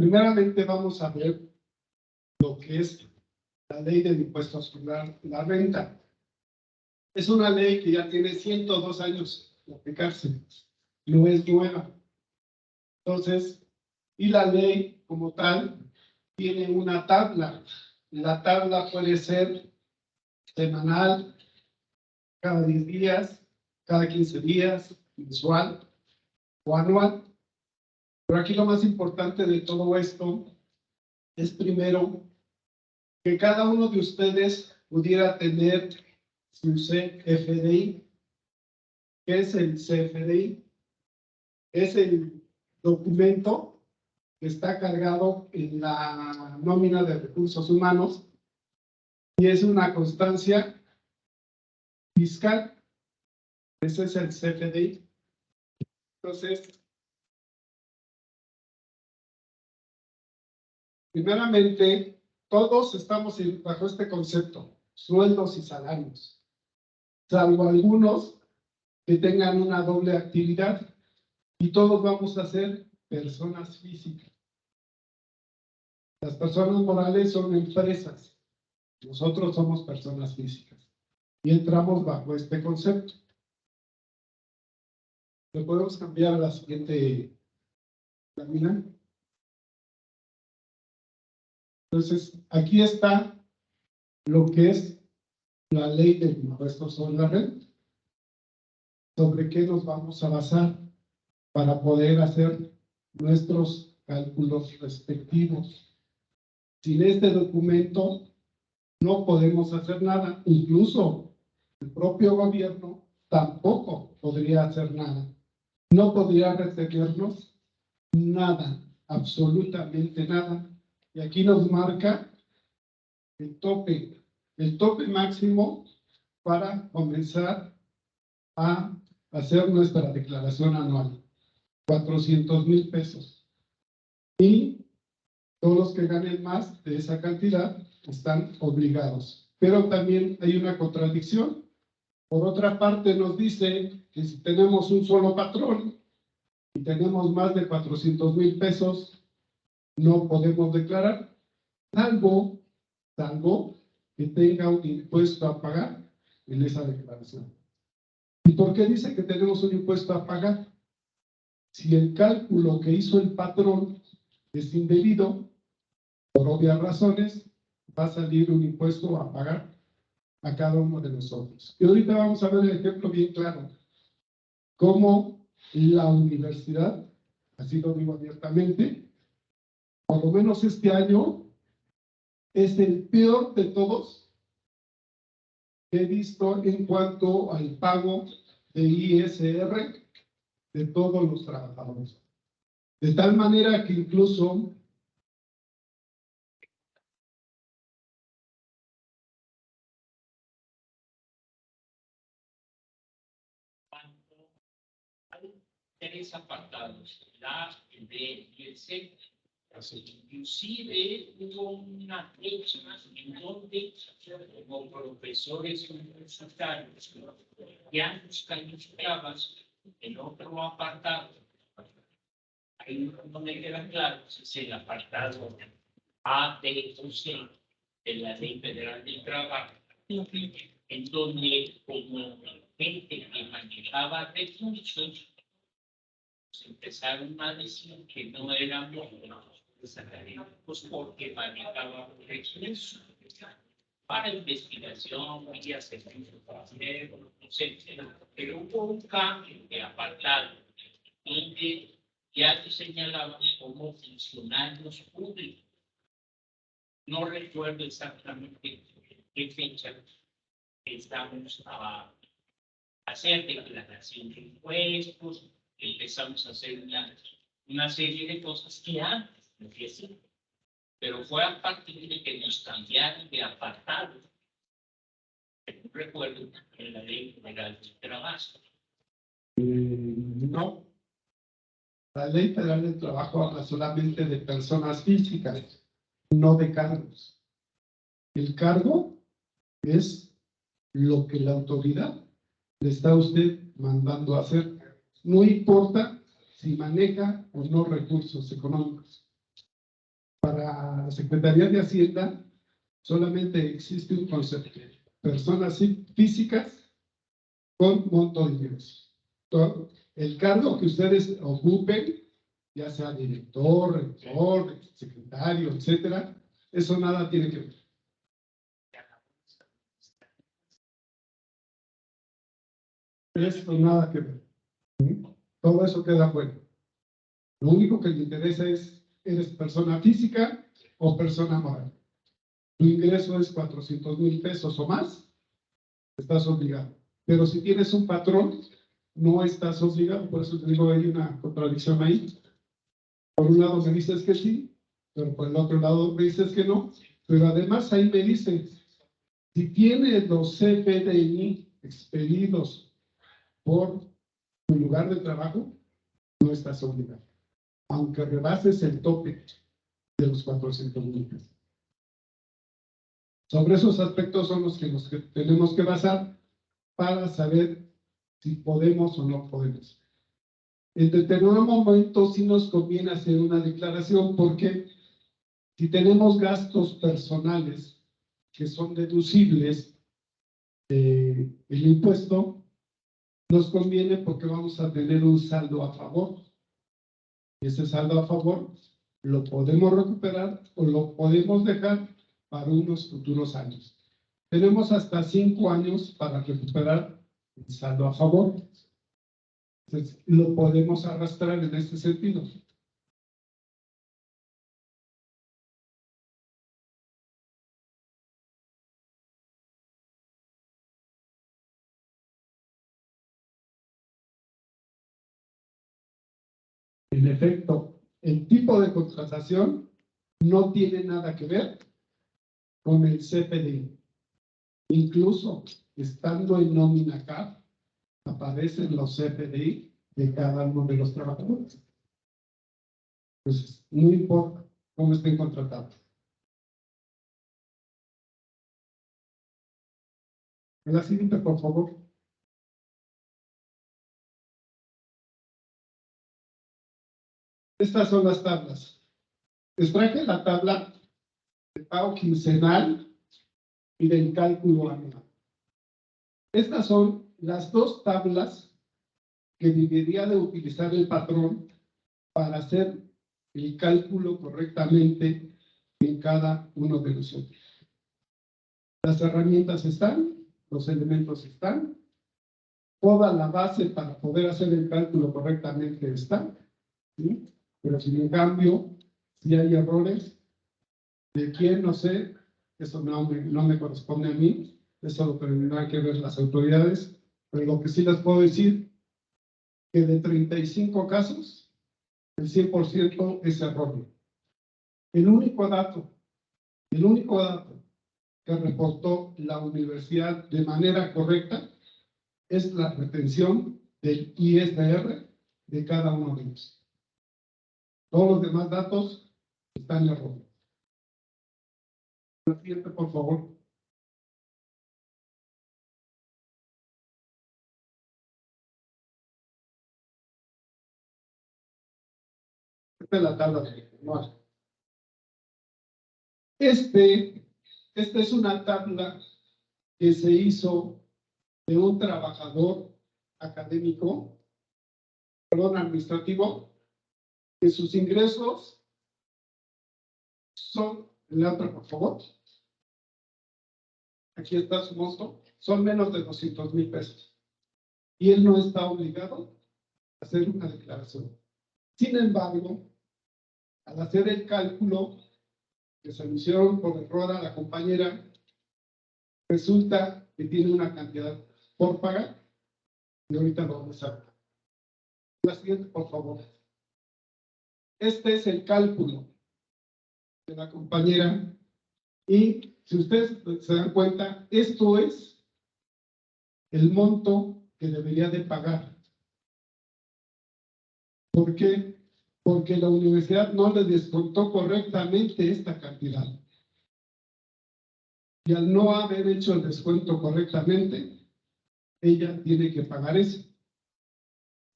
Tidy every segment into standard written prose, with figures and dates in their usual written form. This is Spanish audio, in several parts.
Primeramente vamos a ver lo que es la ley del impuesto sobre la renta. Es una ley que ya tiene 102 años de aplicarse, no es nueva. Entonces, y la ley como tal tiene una tabla. La tabla puede ser semanal, cada 10 días, cada 15 días, mensual o anual. Pero aquí lo más importante de todo esto es primero que cada uno de ustedes pudiera tener su CFDI. ¿Qué es el CFDI? Es el documento que está cargado en la nómina de recursos humanos y es una constancia fiscal. Ese es el CFDI. Entonces, primeramente, todos estamos bajo este concepto, sueldos y salarios, salvo algunos que tengan una doble actividad y todos vamos a ser personas físicas. Las personas morales son empresas, nosotros somos personas físicas y entramos bajo este concepto. ¿Le podemos cambiar a la siguiente lámina? Entonces, aquí está lo que es la ley del impuesto sobre la renta. ¿Sobre qué nos vamos a basar para poder hacer nuestros cálculos respectivos? Sin este documento no podemos hacer nada. Incluso el propio gobierno tampoco podría hacer nada. No podría retenernos nada, absolutamente nada. Y aquí nos marca el tope máximo para comenzar a hacer nuestra declaración anual, 400,000 pesos. Y todos los que ganen más de esa cantidad están obligados. Pero también hay una contradicción. Por otra parte, nos dice que si tenemos un solo patrón y tenemos más de 400,000 pesos, no podemos declarar, salvo que tenga un impuesto a pagar en esa declaración. ¿Y por qué dice que tenemos un impuesto a pagar? Si el cálculo que hizo el patrón es indebido, por obvias razones, va a salir un impuesto a pagar a cada uno de nosotros. Y ahorita vamos a ver el ejemplo bien claro. Cómo la universidad, así lo digo abiertamente, por lo menos este año, es el peor de todos que he visto en cuanto al pago de ISR de todos los trabajadores. De tal manera que incluso hay 3 apartados, el A, el B y el C. Inclusive hubo una fecha en donde como profesores universitarios ya nos calificaban en otro apartado. Ahí no me queda claro si es el apartado A, B o C de la Ley Federal del Trabajo, en donde como gente que manejaba recursos empezaron a decir que no éramos académicos porque manejábamos recursos para investigación y servicios etc. Pero hubo un cambio de apartado donde ya se señalaban como funcionarios públicos. No recuerdo exactamente qué fecha estamos a hacer declaración de impuestos, empezamos a hacer una serie de cosas que antes no hacían, pero fue a partir de que nos cambiaron de apartado. Recuerdo en la Ley Federal del Trabajo. No. La Ley Federal del Trabajo habla solamente de personas físicas, no de cargos. El cargo es lo que la autoridad le está a usted mandando a hacer. No importa si maneja o no recursos económicos. Para la Secretaría de Hacienda solamente existe un concepto: personas físicas con monto de ingresos. El cargo que ustedes ocupen, ya sea director, rector, secretario, etcétera, eso nada tiene que ver. Eso nada que ver. Todo eso queda fuera. Lo único que le interesa es, ¿eres persona física o persona moral? Tu ingreso es 400,000 pesos o más, estás obligado. Pero si tienes un patrón, no estás obligado. Por eso te digo, hay una contradicción ahí. Por un lado me dices que sí, pero por el otro lado me dices que no. Pero además ahí me dicen, si tienes los CFDI expedidos por tu lugar de trabajo, no estás obligado, aunque rebases el tope de los 400,000 pesos. Sobre esos aspectos son los que tenemos que basar para saber si podemos o no podemos. En determinado momento sí nos conviene hacer una declaración, porque si tenemos gastos personales que son deducibles del impuesto, nos conviene porque vamos a tener un saldo a favor. Ese saldo a favor lo podemos recuperar o lo podemos dejar para unos futuros años. Tenemos hasta 5 años para recuperar el saldo a favor. Entonces, lo podemos arrastrar en este sentido. En efecto, el tipo de contratación no tiene nada que ver con el CFDI. Incluso estando en nómina CAP, aparecen los CFDI de cada uno de los trabajadores. Entonces, no importa cómo estén contratados. La siguiente, por favor. Estas son las tablas. Les traje la tabla de pago quincenal y del cálculo anual. Estas son las dos tablas que debería de utilizar el patrón para hacer el cálculo correctamente en cada uno de nosotros. Las herramientas están, los elementos están, toda la base para poder hacer el cálculo correctamente está, ¿sí? Pero sin en cambio, si hay errores, ¿de quién? No sé, eso no me corresponde a mí, eso lo tendrán que ver las autoridades, pero lo que sí les puedo decir, que de 35 casos, el 100% es erróneo. El único dato que reportó la universidad de manera correcta es la retención del ISR de cada uno de ellos. Todos los demás datos están erróneos. La siguiente, por favor. Esta es la tabla de anual. Esta es una tabla que se hizo de un trabajador académico, administrativo, que sus ingresos son, la otra, por favor. Aquí está su monto, son menos de 200,000 pesos. Y él no está obligado a hacer una declaración. Sin embargo, al hacer el cálculo que se lo hicieron por error a la compañera, resulta que tiene una cantidad por pagar y ahorita lo vamos a ver. La siguiente, por favor. Este es el cálculo de la compañera y si ustedes se dan cuenta, esto es el monto que debería de pagar. ¿Por qué? Porque la universidad no le descontó correctamente esta cantidad. Y al no haber hecho el descuento correctamente, ella tiene que pagar eso,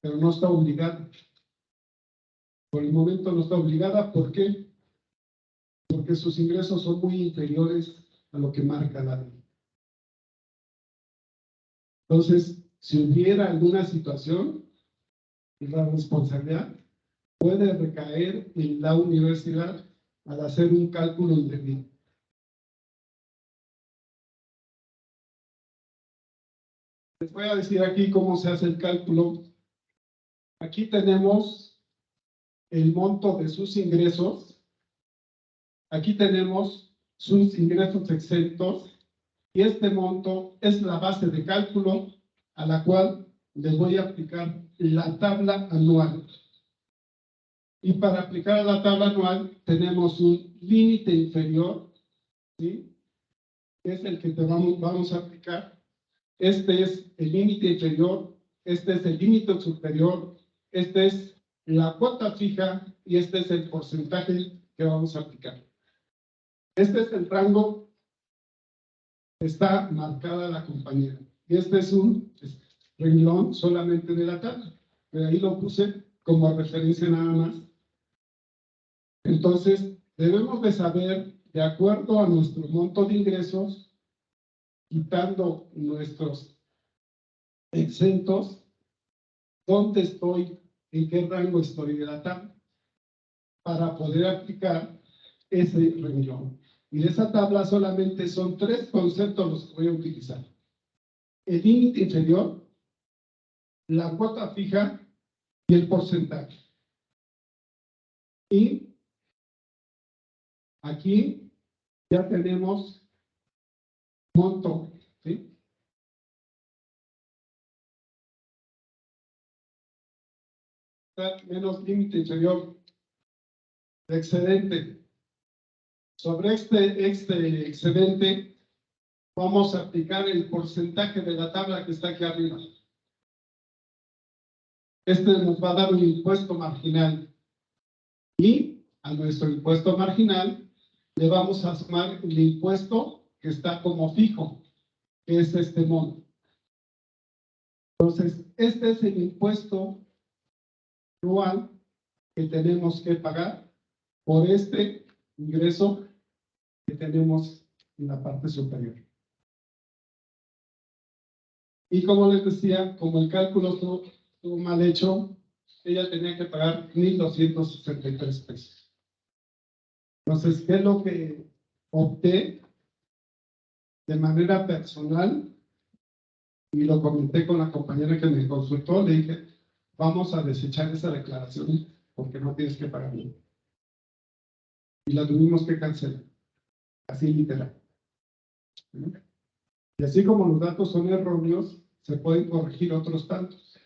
pero no está obligada. Por el momento no está obligada, ¿por qué? porque sus ingresos son muy inferiores a lo que marca la ley. Entonces, si hubiera alguna situación, la responsabilidad puede recaer en la universidad al hacer un cálculo indebido. Les voy a decir aquí cómo se hace el cálculo. Aquí tenemos el monto de sus ingresos. Aquí tenemos sus ingresos exentos. Y este monto es la base de cálculo a la cual les voy a aplicar la tabla anual. Y para aplicar a la tabla anual tenemos un límite inferior, ¿sí? Que es el que vamos a aplicar. Este es el límite inferior, este es el límite superior, este es la cuota fija y este es el porcentaje que vamos a aplicar. Este es el rango que está marcada la compañía. Y este es un renglón solamente de la tabla. De ahí lo puse como referencia nada más. Entonces, debemos de saber, de acuerdo a nuestro monto de ingresos, quitando nuestros exentos, dónde estoy, en qué rango estoy de la tabla, para poder aplicar ese renglón. Y de esa tabla solamente son 3 conceptos los que voy a utilizar: el límite inferior, la cuota fija y el porcentaje. Y aquí ya tenemos monto, ¿sí? Menos límite inferior de excedente. Sobre este excedente vamos a aplicar el porcentaje de la tabla que está aquí arriba. Este nos va a dar un impuesto marginal y a nuestro impuesto marginal le vamos a sumar el impuesto que está como fijo, que es este monto. Entonces, este es el impuesto anual que tenemos que pagar por este ingreso que tenemos en la parte superior. Y como les decía, como el cálculo estuvo mal hecho, ella tenía que pagar 1,263 pesos. Entonces, ¿qué es lo que opté de manera personal? Y lo comenté con la compañera que me consultó, le dije, vamos a desechar esa declaración porque no tienes que pagar nada. Y la tuvimos que cancelar, así literal. Y así como los datos son erróneos, se pueden corregir otros tantos.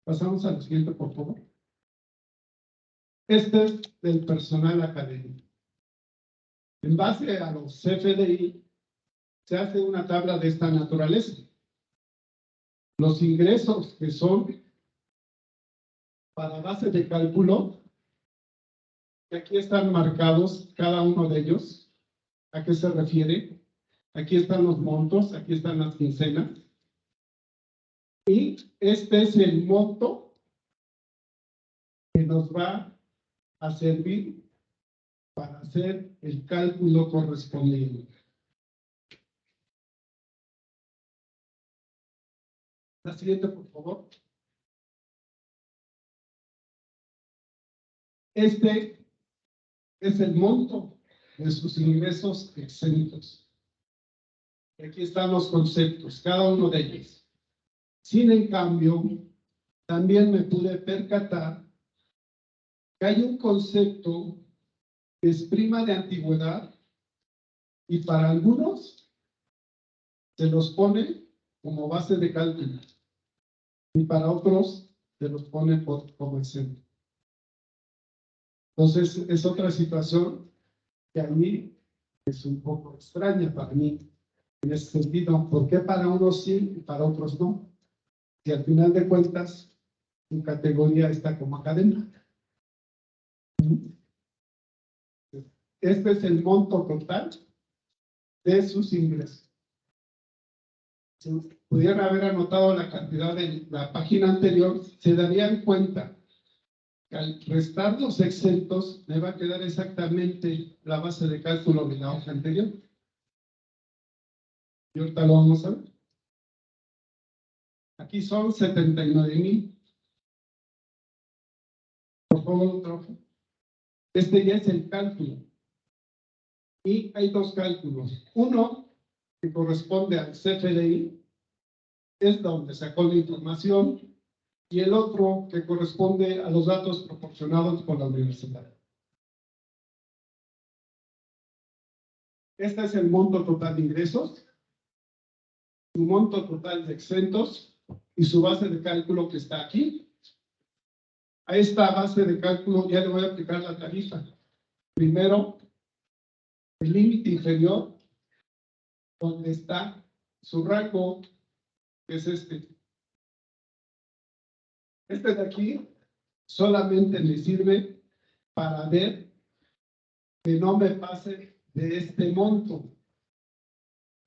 Pasamos al siguiente, por favor. Este es del personal académico. En base a los CFDI, se hace una tabla de esta naturaleza. Los ingresos que son para base de cálculo, que aquí están marcados cada uno de ellos, ¿a qué se refiere? Aquí están los montos, aquí están las quincenas. Y este es el monto que nos va a servir para hacer el cálculo correspondiente. La siguiente, por favor. Este es el monto de sus ingresos exentos. Aquí están los conceptos, cada uno de ellos. Sin en cambio, también me pude percatar que hay un concepto que es prima de antigüedad y para algunos se los pone como base de cálculo y para otros se los pone como exento. Entonces, es otra situación que a mí es un poco extraña para mí en ese sentido. ¿Por qué para unos sí y para otros no? Si al final de cuentas su categoría está como académica. Este es el monto total de sus ingresos. Si pudieran haber anotado la cantidad de la página anterior, se darían cuenta Al restar los exentos, me va a quedar exactamente la base de cálculo de la hoja anterior. Y ahorita lo vamos a ver. Aquí son 79,000. Por favor, otra hoja. Este ya es el cálculo. Y hay dos cálculos. Uno, que corresponde al CFDI, es donde sacó la información, y el otro que corresponde a los datos proporcionados por la universidad. Este es el monto total de ingresos, su monto total de exentos y su base de cálculo que está aquí. A esta base de cálculo ya le voy a aplicar la tarifa. Primero, el límite inferior, donde está su rango, que es este. Este de aquí solamente me sirve para ver que no me pase de este monto.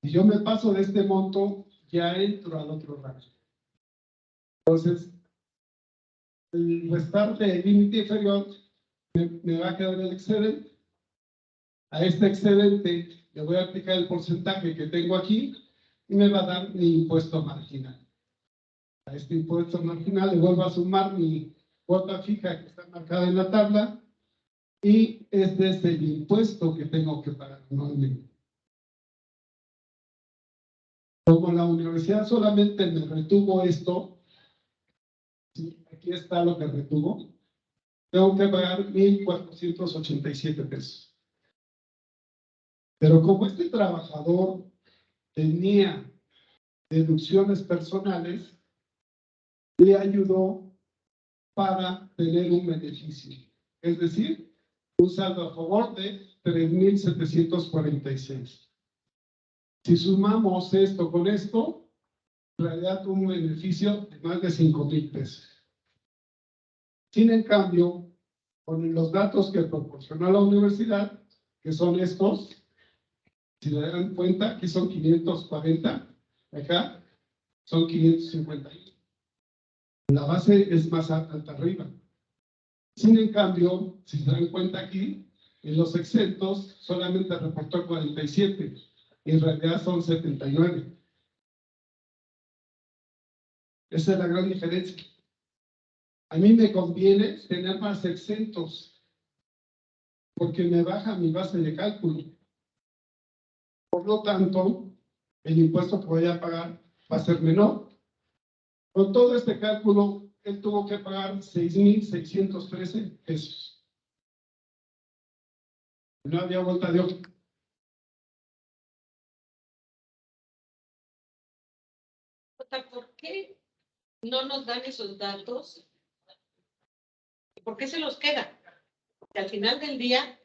Si yo me paso de este monto, ya entro al otro rango. Entonces, el restar del límite inferior me va a quedar el excedente. A este excedente le voy a aplicar el porcentaje que tengo aquí y me va a dar mi impuesto marginal. A este impuesto marginal le vuelvo a sumar mi cuota fija que está marcada en la tabla y este es el impuesto que tengo que pagar anualmente. Como la universidad solamente me retuvo esto, aquí está lo que retuvo, tengo que pagar 1,487 pesos. Pero como este trabajador tenía deducciones personales, le ayudó para tener un beneficio, es decir, un saldo a favor de 3,746. Si sumamos esto con esto, en realidad tuvo un beneficio de más de 5,000 pesos. Sin en cambio, con los datos que proporcionó la universidad, que son estos, si se dan cuenta, aquí son 540, acá son 550. La base es más alta arriba. Sin en cambio, si se dan cuenta aquí, en los exentos solamente reportó 47, y en realidad son 79. Esa es la gran diferencia. A mí me conviene tener más exentos, porque me baja mi base de cálculo. Por lo tanto, el impuesto que voy a pagar va a ser menor. Con todo este cálculo, él tuvo que pagar 6,613 pesos. No había vuelta de hoja. ¿Por qué no nos dan esos datos? ¿Por qué se los queda? Porque al final del día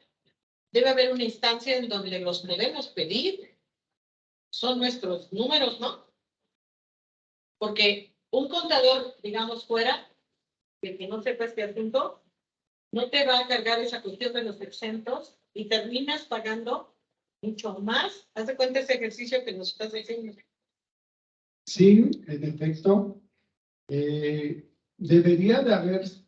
debe haber una instancia en donde los podemos pedir. Son nuestros números, ¿no? Porque un contador, digamos, fuera, que no sepa este asunto, no te va a cargar esa cuestión de los exentos y terminas pagando mucho más. Haz de cuenta ese ejercicio que nos estás diciendo. Sí, en efecto, debería de haberse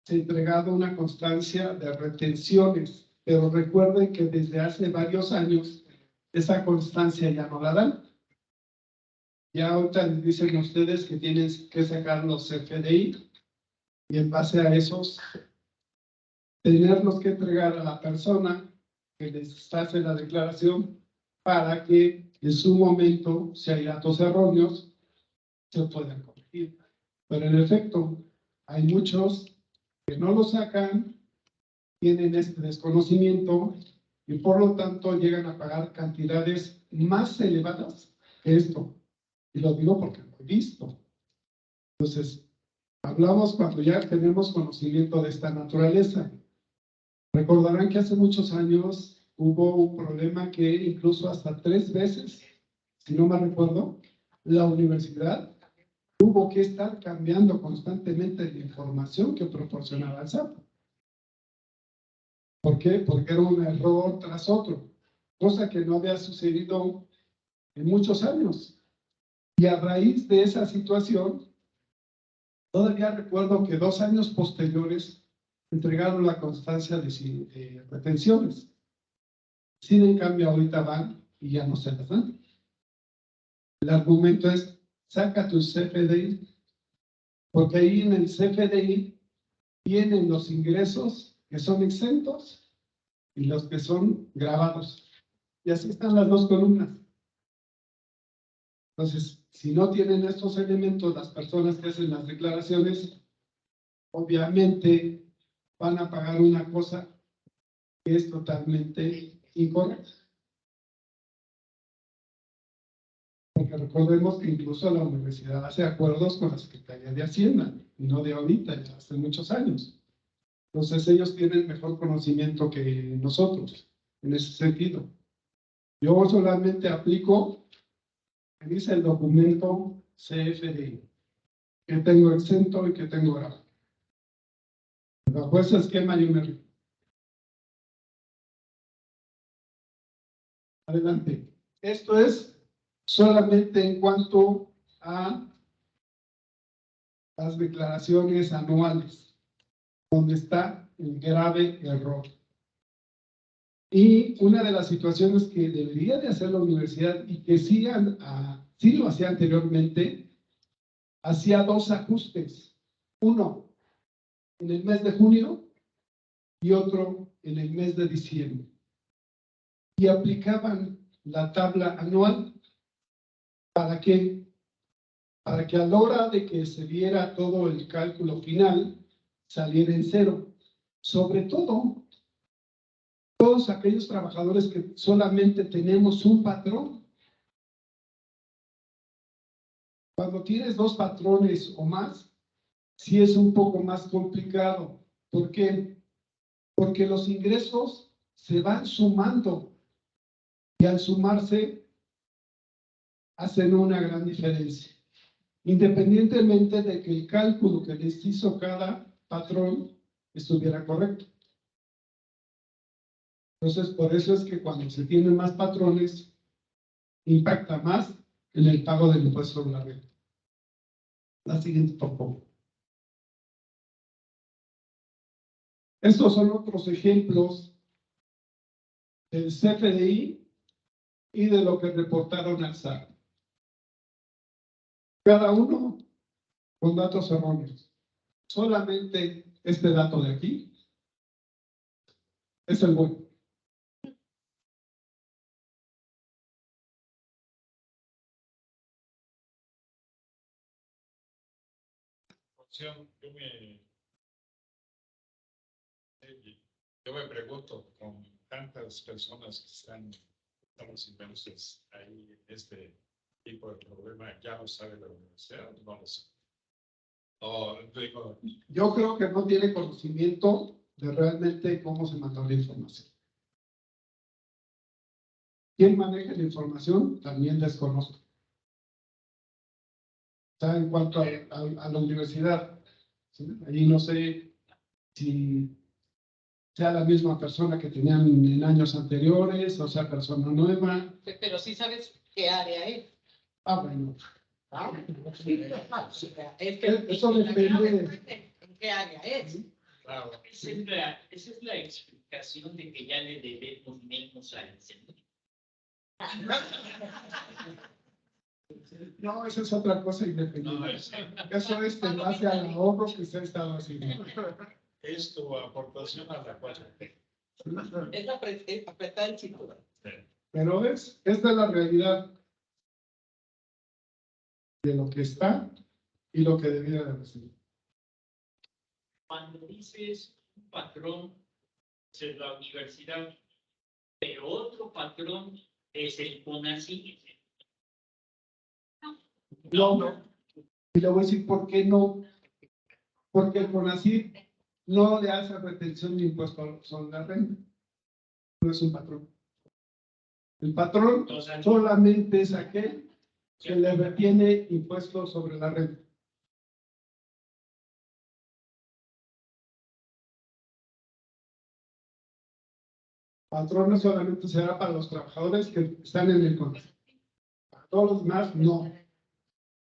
entregado una constancia de retenciones, pero recuerden que desde hace varios años esa constancia ya no la dan. Ya ahorita les dicen a ustedes que tienen que sacar los CFDI y en base a esos tenerlos que entregar a la persona que les hace la declaración para que en su momento, si hay datos erróneos, se puedan corregir. Pero en efecto, hay muchos que no lo sacan, tienen este desconocimiento y por lo tanto llegan a pagar cantidades más elevadas que esto. Y lo digo porque lo he visto. Entonces, hablamos cuando ya tenemos conocimiento de esta naturaleza. Recordarán que hace muchos años hubo un problema que incluso hasta 3 veces, si no me recuerdo, la universidad tuvo que estar cambiando constantemente la información que proporcionaba el SAT. ¿Por qué? Porque era un error tras otro, cosa que no había sucedido en muchos años. Y a raíz de esa situación, todavía recuerdo que 2 años posteriores entregaron la constancia de retenciones. Sin en cambio ahorita van y ya no se las dan. El argumento es, saca tu CFDI, porque ahí en el CFDI vienen los ingresos que son exentos y los que son grabados. Y así están las dos columnas. Entonces, si no tienen estos elementos, las personas que hacen las declaraciones, obviamente van a pagar una cosa que es totalmente incorrecta. Porque recordemos que incluso la universidad hace acuerdos con la Secretaría de Hacienda, y no de ahorita, ya hace muchos años. Entonces ellos tienen mejor conocimiento que nosotros en ese sentido. Yo solamente aplico, me dice el documento CFDI, que tengo exento y que tengo grabado. Bajo ese esquema yo me rijo. Adelante. Esto es solamente en cuanto a las declaraciones anuales, donde está el grave error. Y una de las situaciones que debería de hacer la universidad y que sí lo hacía anteriormente, hacía dos ajustes. Uno en el mes de junio y otro en el mes de diciembre. Y aplicaban la tabla anual. ¿Para qué? Para que a la hora de que se viera todo el cálculo final, saliera en cero. Sobre todo, todos aquellos trabajadores que solamente tenemos un patrón. Cuando tienes dos patrones o más, sí es un poco más complicado. ¿Por qué? Porque los ingresos se van sumando y al sumarse hacen una gran diferencia. Independientemente de que el cálculo que les hizo cada patrón estuviera correcto. Entonces, por eso es que cuando se tienen más patrones, impacta más en el pago del impuesto sobre la renta. La siguiente, por favor. Estos son otros ejemplos del CFDI y de lo que reportaron al SAT. Cada uno con datos erróneos. Solamente este dato de aquí es el bueno. Yo me pregunto, con tantas personas que estamos inmersos ahí en este tipo de problema, ¿ya lo sabe la universidad o no lo sabe? Yo creo que no tiene conocimiento de realmente cómo se mandó la información. ¿Quién maneja la información? También desconozco. O sea, en cuanto a la universidad, ¿sí? Ahí no sé si sea la misma persona que tenían en años anteriores, o sea, persona nueva. Pero sí sabes qué área es. Bueno. Es que Eso depende. ¿En qué área es? Claro. Esa es la explicación de que ya le debemos menos al centro. No, eso es otra cosa independiente. Eso es en base al ahorro que se ha estado haciendo. Es tu aportación a la 4T. Es apretar el cinturón. Pero esta es la realidad de lo que está y lo que debiera de recibir. Cuando dices un patrón es la universidad, pero otro patrón es el CONACYT. No. Y le voy a decir por qué no. Porque el CONACYT no le hace retención de impuestos sobre la renta. No es un patrón. El patrón solamente es aquel que le retiene impuestos sobre la renta. Patrones solamente será para los trabajadores que están en el CONACYT. Para todos los demás, no.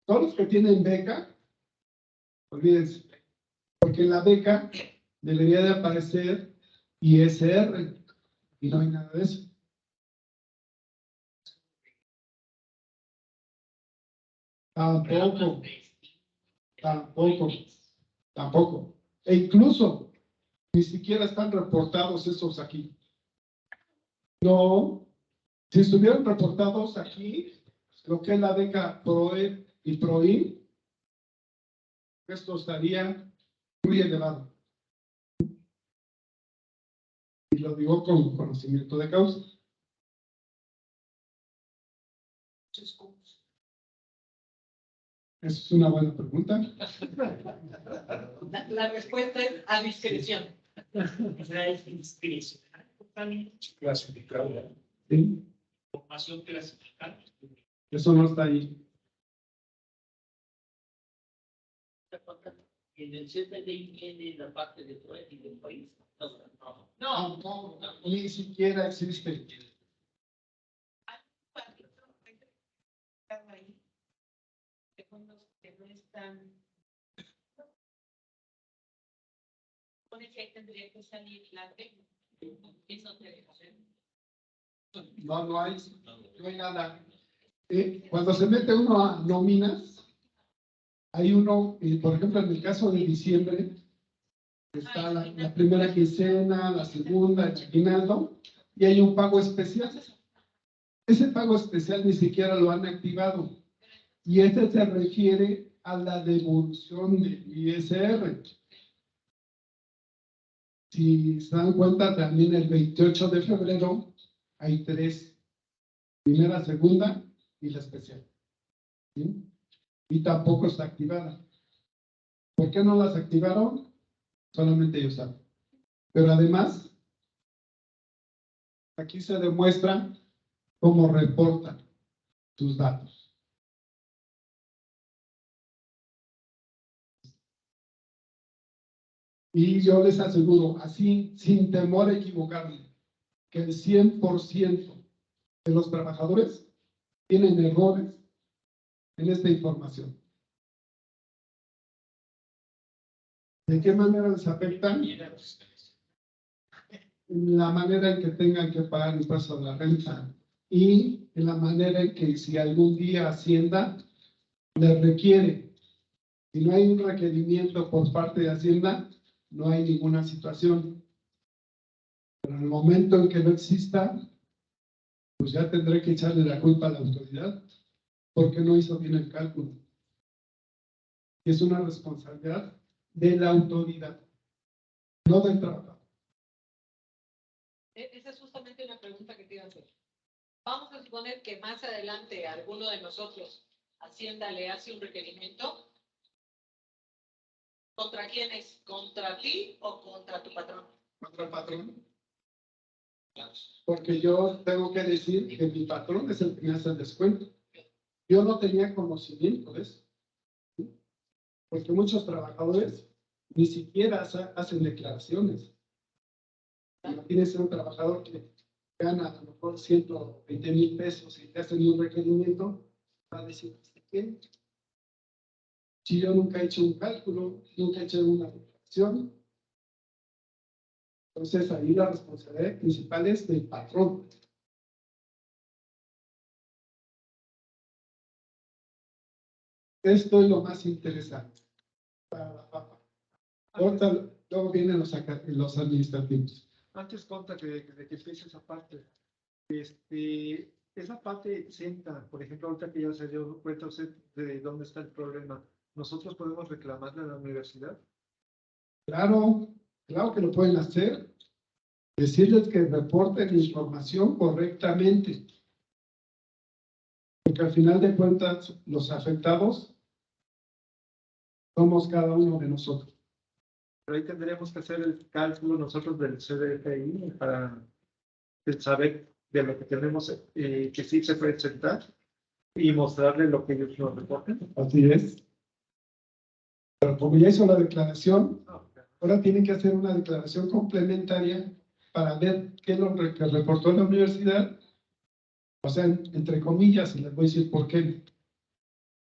Todos los que tienen beca, olvídense, porque la beca debería de aparecer ISR y no hay nada de eso. Tampoco, tampoco, tampoco. E incluso ni siquiera están reportados esos aquí. No, si estuvieran reportados aquí, lo que es la beca PROE y PROI, esto estaría muy elevado. Y lo digo con conocimiento de causa. Esa es una buena pregunta. La respuesta es a discreción. Clasificado. ¿Sí? Formación clasificada. Eso no está ahí. En el CPDI viene la parte de PROE y del país. No, ni siquiera existe. Que no están. Supone que ahí tendría que salir la técnica. Eso te deja ver. No hay nada. Cuando se mete uno a nóminas, hay uno, por ejemplo, en el caso de diciembre, está la primera quincena, la segunda, el aguinaldo, y hay un pago especial. Ese pago especial ni siquiera lo han activado. Y este se refiere a la devolución del ISR. Si se dan cuenta, también el 28 de febrero hay 3. Primera, segunda y la especial. ¿Sí? Y tampoco está activada. ¿Por qué no las activaron? Solamente ellos saben. Pero además, aquí se demuestra cómo reportan tus datos. Y yo les aseguro, así, sin temor a equivocarme, que el 100% de los trabajadores tienen errores en esta información. ¿De qué manera les afectan? En la manera en que tengan que pagar impuestos a la renta y en la manera en que si algún día Hacienda les requiere, si no hay un requerimiento por parte de Hacienda, no hay ninguna situación. Pero en el momento en que no exista, pues ya tendré que echarle la culpa a la autoridad porque no hizo bien el cálculo. Y es una responsabilidad de la autoridad, no del trabajador. Esa es justamente una pregunta que te iba a hacer. Vamos a suponer que más adelante alguno de nosotros, Hacienda, le hace un requerimiento. ¿Contra quién es? ¿Contra ti o contra tu patrón? Contra el patrón. Porque yo tengo que decir que mi patrón es el que me hace el descuento. Yo no tenía conocimiento de eso. ¿Sí? Porque muchos trabajadores ni siquiera hacen declaraciones. Imagínense un trabajador que gana a lo mejor 120,000 pesos y te hacen un requerimiento, va a decir, ¿qué? Si yo nunca he hecho un cálculo, nunca he hecho una declaración. Entonces ahí la responsabilidad principal es del patrón. Esto es lo más interesante para la papa. Ahorita, luego vienen los administrativos. Antes conta de que empiece esa parte. Esa parte exenta, por ejemplo, ahorita que ya se dio cuenta usted de dónde está el problema, ¿nosotros podemos reclamarle a la universidad? Claro, claro que lo pueden hacer. Decirles que reporten la información correctamente. Porque al final de cuentas, los afectados somos cada uno de nosotros. Pero ahí tendríamos que hacer el cálculo nosotros del CDFI para saber de lo que tenemos que sí se puede exentar y mostrarle lo que ellos nos reporten. Así es. Pero como ya hizo la declaración, ahora tienen que hacer una declaración complementaria para ver qué es lo que reportó la universidad. O sea, entre comillas, y les voy a decir por qué.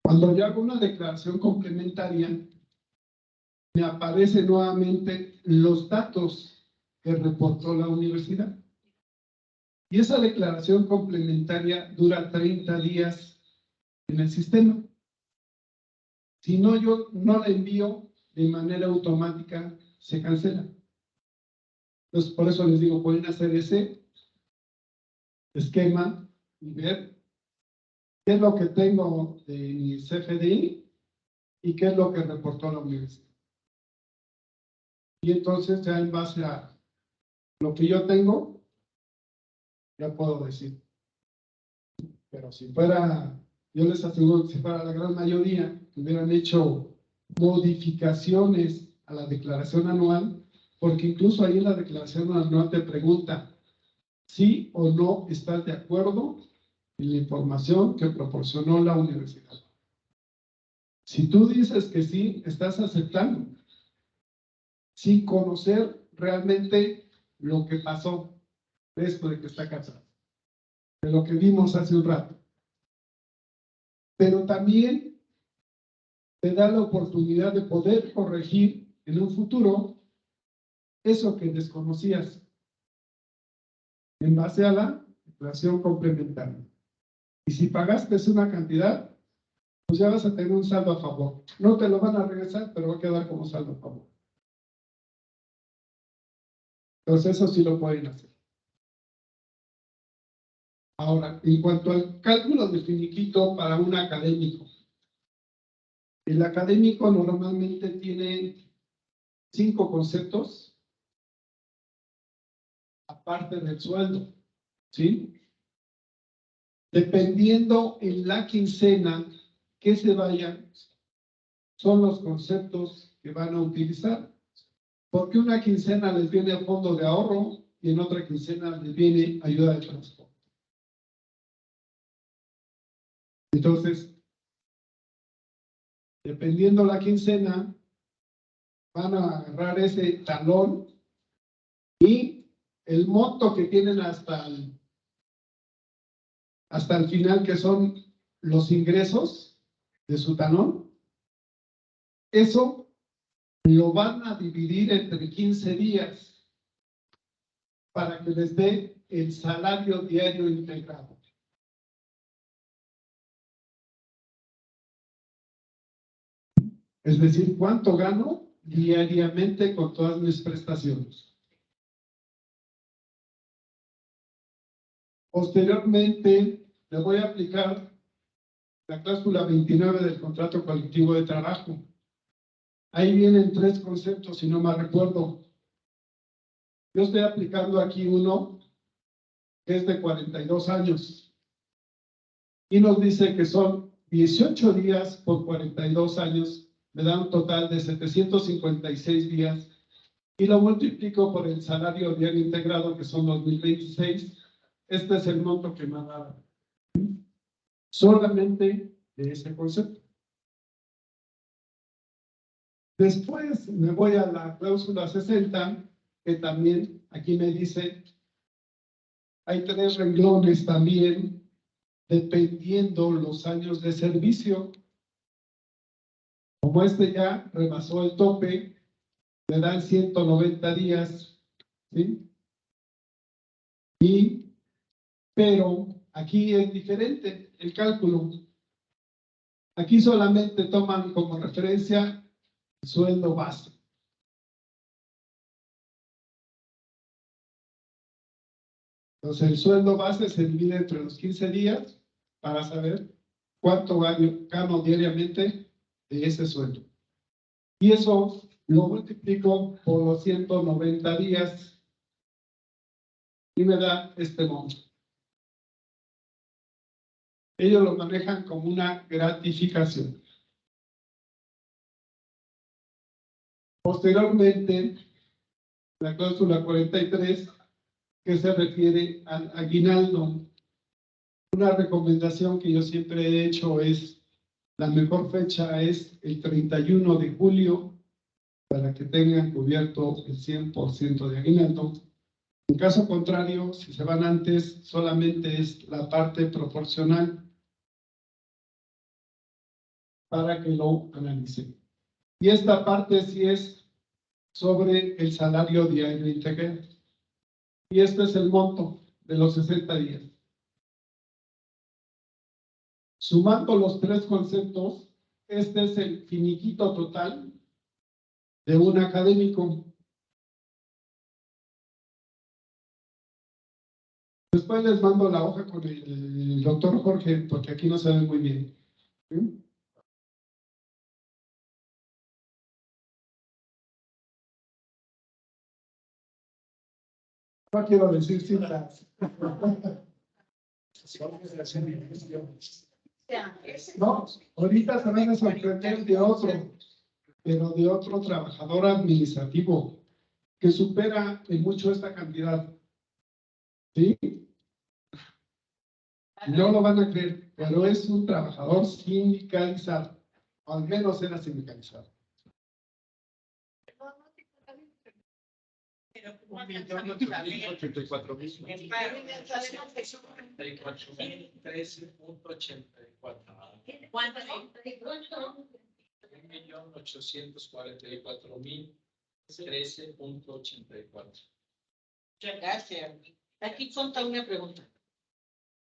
Cuando yo hago una declaración complementaria, me aparecen nuevamente los datos que reportó la universidad. Y esa declaración complementaria dura 30 días en el sistema. Si no, yo no la envío de manera automática, se cancela. Entonces, por eso les digo, pueden hacer ese esquema y ver qué es lo que tengo de mi CFDI y qué es lo que reportó la universidad. Y entonces ya en base a lo que yo tengo, ya puedo decir. Pero si fuera, yo les aseguro que si fuera la gran mayoría que hubieran hecho modificaciones a la declaración anual, porque incluso ahí en la declaración anual te pregunta sí o no estás de acuerdo en la información que proporcionó la universidad. Si tú dices que sí, estás aceptando, sin conocer realmente lo que pasó, de esto de que está casado, de lo que vimos hace un rato. Pero también te da la oportunidad de poder corregir en un futuro eso que desconocías en base a la declaración complementaria. Y si pagaste una cantidad, pues ya vas a tener un saldo a favor. No te lo van a regresar, pero va a quedar como saldo a favor. Entonces eso sí lo pueden hacer. Ahora, en cuanto al cálculo de finiquito para un académico, el académico normalmente tiene 5 conceptos aparte del sueldo, ¿sí? Dependiendo en la quincena que se vaya, son los conceptos que van a utilizar. Porque una quincena les viene fondo de ahorro y en otra quincena les viene ayuda de transporte. Entonces, dependiendo la quincena, van a agarrar ese talón y el monto que tienen hasta el final, que son los ingresos de su talón, eso lo van a dividir entre 15 días para que les dé el salario diario integrado. Es decir, cuánto gano diariamente con todas mis prestaciones. Posteriormente, le voy a aplicar la cláusula 29 del contrato colectivo de trabajo. Ahí vienen 3 conceptos, si no me recuerdo. Yo estoy aplicando aquí uno que es de 42 años. Y nos dice que son 18 días por 42 años, me da un total de 756 días. Y lo multiplico por el salario diario integrado, que son 2026. Este es el monto que me ha dado. Solamente de ese concepto. Después me voy a la cláusula 60, que también aquí me dice, hay 3 renglones también, dependiendo los años de servicio. Como este ya rebasó el tope, le dan 190 días, ¿sí? Pero aquí es diferente el cálculo. Aquí solamente toman como referencia el sueldo base. Entonces, el sueldo base se divide entre los 15 días para saber cuánto gano diariamente de ese sueldo. Y eso lo multiplico por los 190 días y me da este monto. Ellos lo manejan como una gratificación. Posteriormente, la cláusula 43, que se refiere al aguinaldo. Una recomendación que yo siempre he hecho es, la mejor fecha es el 31 de julio para que tengan cubierto el 100% de aguinaldo. En caso contrario, si se van antes, solamente es la parte proporcional para que lo analicen. Y esta parte sí es sobre el salario diario integral. Y este es el monto de los 60 días. Sumando los tres conceptos, este es el finiquito total de un académico. Después les mando la hoja con el doctor Jorge, porque aquí no se ve muy bien. ¿Sí? No quiero decir citas. No, ahorita se van a sorprender de otro, pero de otro trabajador administrativo que supera en mucho esta cantidad. ¿Sí? No lo van a creer, pero es un trabajador sindicalizado, o al menos era sindicalizado. Pero ¿cómo 1.884.000. 13.84. ¿Cuánto? 1.844.000 13.84. Aquí conta una pregunta.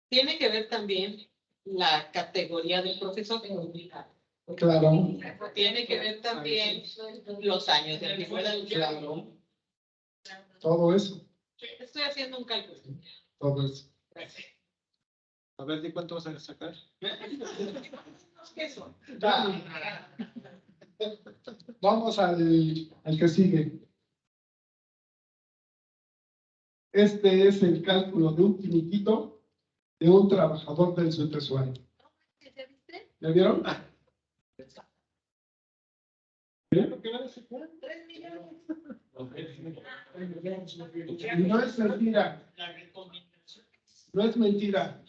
Tiene que ver también la categoría del profesor. Claro, Tiene que ver también los años de antigüedad. claro. Todo eso, Estoy haciendo un cálculo. todo eso. A ver, ¿de cuánto vas a sacar? ¿Qué son? Vamos al que sigue. Este es el cálculo de un finiquito de un trabajador del subtesuario. ¿Ya vieron? ¿Vieron lo que van a sacar? 3 millones. Y no es mentira, no es mentira.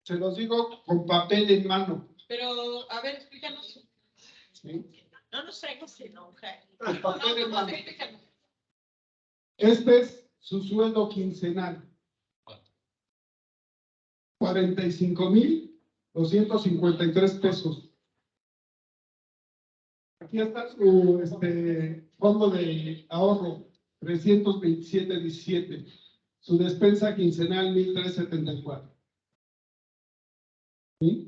Se los digo con papel en mano. Pero, a ver, explícanos. ¿Sí? No nos traigas enoja. Con papel en mano. Explícanos. Este es su sueldo quincenal. 45,253 pesos. Aquí está su fondo de ahorro, 327.17. Su despensa quincenal, 1,374. ¿Sí?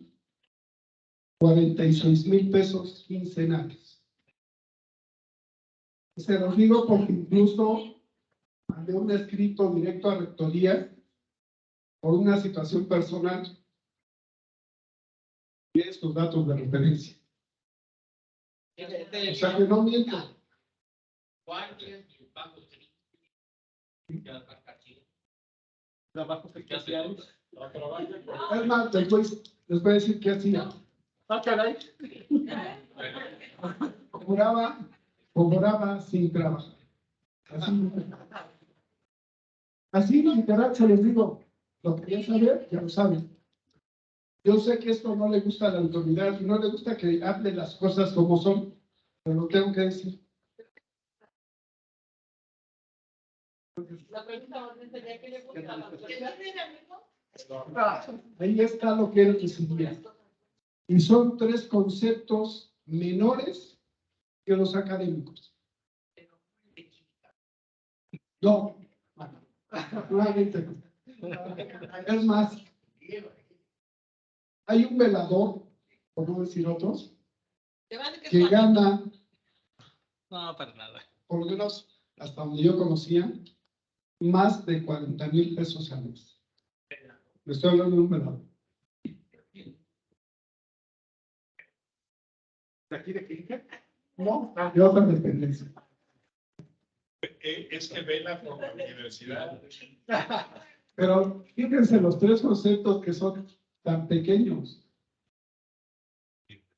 46,000 pesos quincenales. Se los digo porque incluso mandé un escrito directo a rectoría por una situación personal y estos datos de referencia. O sea que no miento. Trabajos especiales. Es más, les voy a decir qué hacía. Ah, caray. Cobraba sin trabajar. Así literal se los digo. Lo que querían saber, ya lo saben. Yo sé que esto no le gusta a la autoridad y no le gusta que hable las cosas como son, pero lo tengo que decir. La pregunta sería que le gustaba. Ahí está lo que él recibía. Y son tres conceptos menores que los académicos. No, afortunadamente no. Es más, hay un velador, por no decir otros, que gana, No, para nada. por lo menos hasta donde yo conocía, más de 40,000 pesos al mes. Me estoy hablando de un velador. ¿De aquí de Clínica? No, de otra dependencia. Es que vela por la universidad. Pero fíjense los tres conceptos que son tan pequeños,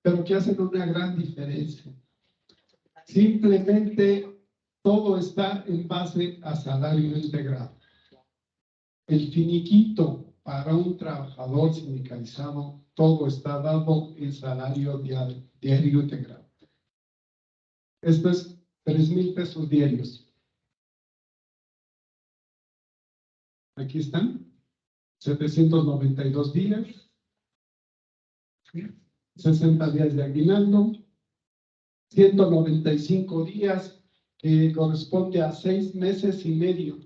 pero que hacen una gran diferencia. Simplemente todo está en base a salario integrado. El finiquito para un trabajador sindicalizado, todo está dado en salario diario integrado. Esto es 3,000 pesos diarios. Aquí están, 792 días, 60 días de aguinaldo, 195 días, que corresponde a 6 meses y medio.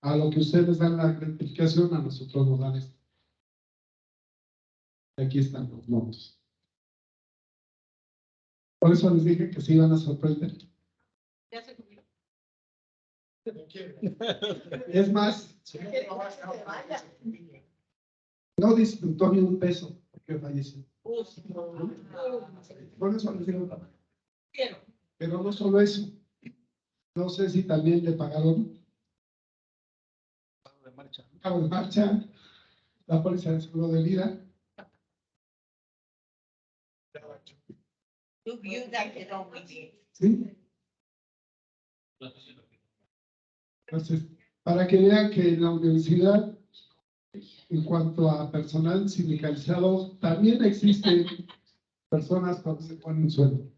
A lo que ustedes dan la gratificación, a nosotros nos dan esto. Aquí están los montos. Por eso les dije que se iban a sorprender. Ya se comió. Es más, no disfrutó ni un peso porque falleció. Por eso les digo, pero no solo eso. No sé si también le pagaron pago de marcha, la póliza de seguro de vida. Tu viuda quedó muy bien. ¿Sí? Entonces, para que vean que en la universidad, en cuanto a personal sindicalizado, también existen personas cuando se ponen un sueldo.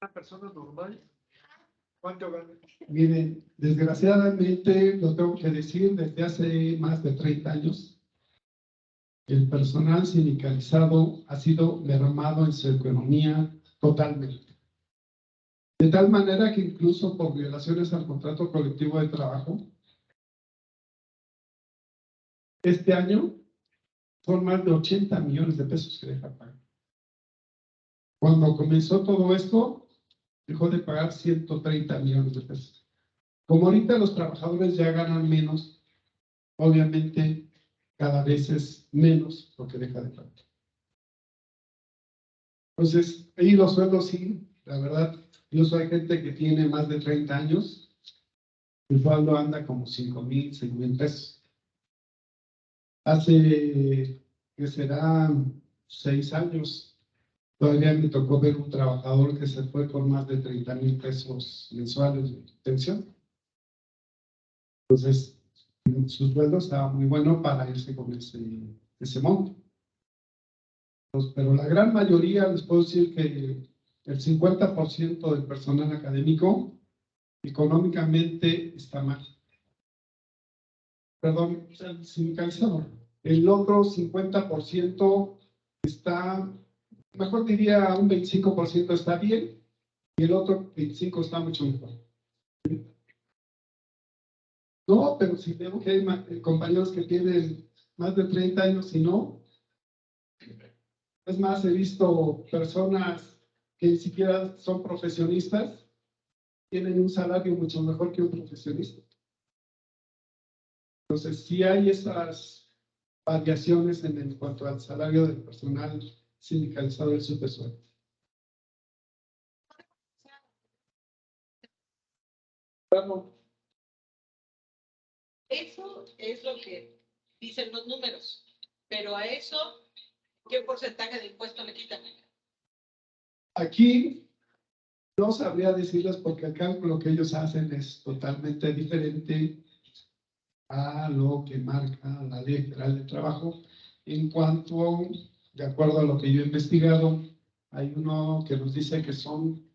Una persona normal, ¿cuánto gana? Miren, desgraciadamente, lo tengo que decir, desde hace más de 30 años, el personal sindicalizado ha sido mermado en su economía totalmente. De tal manera que incluso por violaciones al contrato colectivo de trabajo, este año son más de 80 millones de pesos que deja pagar. Cuando comenzó todo esto, dejó de pagar 130 millones de pesos. Como ahorita los trabajadores ya ganan menos, obviamente cada vez es menos lo que deja de pagar. Entonces, ahí los sueldos sí, la verdad, incluso hay gente que tiene más de 30 años, el sueldo anda como 5,000, 6,000 pesos. Hace, que será 6 años, todavía me tocó ver un trabajador que se fue con más de 30,000 pesos mensuales de pensión. Entonces, su sueldo estaba muy bueno para irse con ese monto. Entonces, pero la gran mayoría, les puedo decir que el 50% del personal académico económicamente está mal. Perdón, sindicalizado. El otro 50% está, mejor diría un 25% está bien y el otro 25% está mucho mejor. No, pero si veo que hay compañeros que tienen más de 30 años y no. Es más, he visto personas que ni siquiera son profesionistas, tienen un salario mucho mejor que un profesionista. Entonces, sí hay esas variaciones en cuanto al salario del personal sindicalizado del subsuelo. Bueno, Eso es lo que dicen los números, pero a eso, ¿qué porcentaje de impuesto le quitan? aquí no sabría decirles porque el cálculo que ellos hacen es totalmente diferente a lo que marca la Ley Federal del Trabajo. En cuanto, de acuerdo a lo que yo he investigado, hay uno que nos dice que son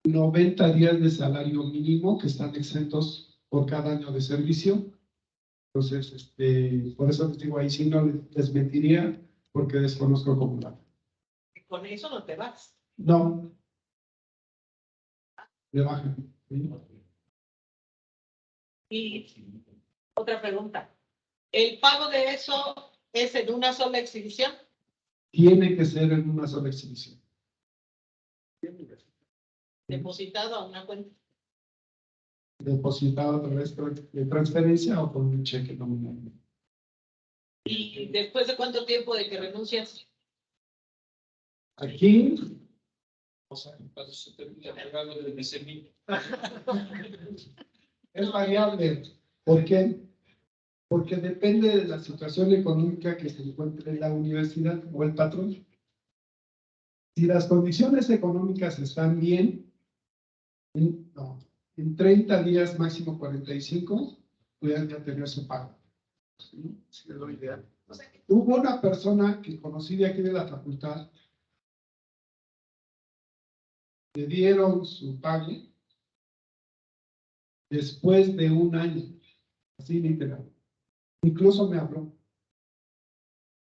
90 días de salario mínimo que están exentos por cada año de servicio. Entonces, por eso les digo, ahí sí no les mentiría porque desconozco cómo va. Con eso no te vas. No, le bajan. ¿Sí? Y otra pregunta. ¿El pago de eso es en una sola exhibición? Tiene que ser en una sola exhibición. Depositado a una cuenta. Depositado a través de transferencia o con un cheque nominal. ¿Y después de cuánto tiempo de que renuncias? Aquí, O sea, cuando se termina pagando desde ese mismo. es variable. ¿Por qué? Porque depende de la situación económica que se encuentre en la universidad o el patrón. Si las condiciones económicas están bien, en 30 días, máximo 45, pueden ya tener su pago. ¿Sí? Es lo ideal. Hubo una persona que conocí de aquí de la facultad, le dieron su pago después de un año, así literal. Incluso me habló,